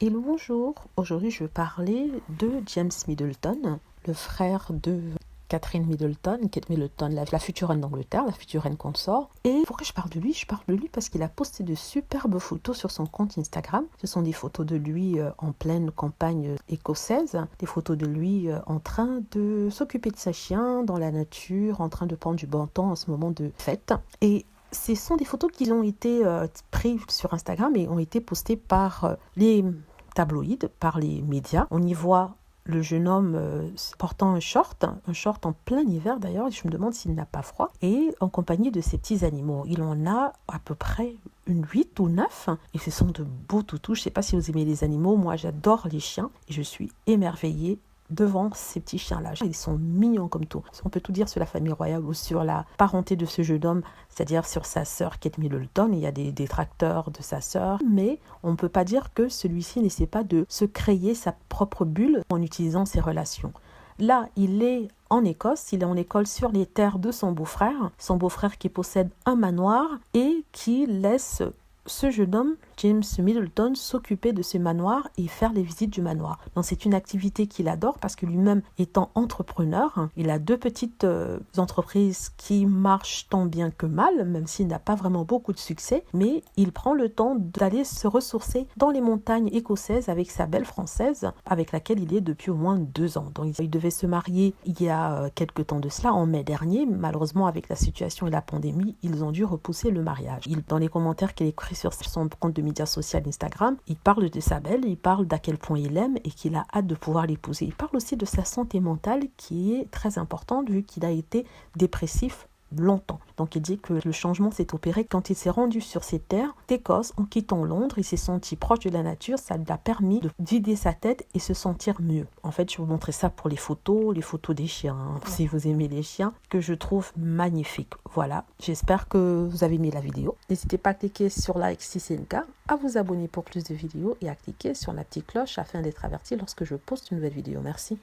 Hello, bonjour. Aujourd'hui, je vais parler de James Middleton, le frère de Catherine Middleton, Kate Middleton, la future reine d'Angleterre, la future reine consort. Et pourquoi je parle de lui? Je parle de lui parce qu'il a posté de superbes photos sur son compte Instagram. Ce sont des photos de lui en pleine campagne écossaise, des photos de lui en train de s'occuper de ses chiens dans la nature, en train de prendre du bon temps en ce moment de fête. Et ce sont des photos qui ont été prises sur Instagram et ont été postées par les tabloïds, par les médias. On y voit le jeune homme portant un short en plein hiver d'ailleurs, je me demande s'il n'a pas froid, et en compagnie de ses petits animaux. Il en a à peu près 8 ou 9, et ce sont de beaux toutous. Je ne sais pas si vous aimez les animaux, moi j'adore les chiens, et je suis émerveillée devant ces petits chiens-là. Ils sont mignons comme tout. On peut tout dire sur la famille royale ou sur la parenté de ce jeune homme, c'est-à-dire sur sa sœur Kate Middleton. Il y a des détracteurs de sa sœur, mais on ne peut pas dire que celui-ci n'essaie pas de se créer sa propre bulle en utilisant ses relations. Là, il est en Écosse, il est en école sur les terres de son beau-frère qui possède un manoir et qui laisse ce jeune homme, James Middleton, s'occuper de ce manoir et faire les visites du manoir. Donc c'est une activité qu'il adore parce que lui-même étant entrepreneur, il a 2 petites entreprises qui marchent tant bien que mal, même s'il n'a pas vraiment beaucoup de succès, mais il prend le temps d'aller se ressourcer dans les montagnes écossaises avec sa belle française, avec laquelle il est depuis au moins 2 ans. Donc il devait se marier il y a quelques temps de cela, en mai dernier. Malheureusement, avec la situation et la pandémie, ils ont dû repousser le mariage. Dans les commentaires qu'il écrit sur son compte de médias social Instagram, il parle de sa belle, il parle d'à quel point il l'aime et qu'il a hâte de pouvoir l'épouser. Il parle aussi de sa santé mentale qui est très importante vu qu'il a été dépressif longtemps. Donc il dit que le changement s'est opéré quand il s'est rendu sur ces terres d'Écosse en quittant Londres. Il s'est senti proche de la nature, ça lui a permis de vider sa tête et se sentir mieux. En fait, je vais vous montrer ça pour les photos des chiens, si vous aimez les chiens, que je trouve magnifiques. Voilà, j'espère que vous avez aimé la vidéo. N'hésitez pas à cliquer sur like si c'est le cas, à vous abonner pour plus de vidéos et à cliquer sur la petite cloche afin d'être averti lorsque je poste une nouvelle vidéo. Merci.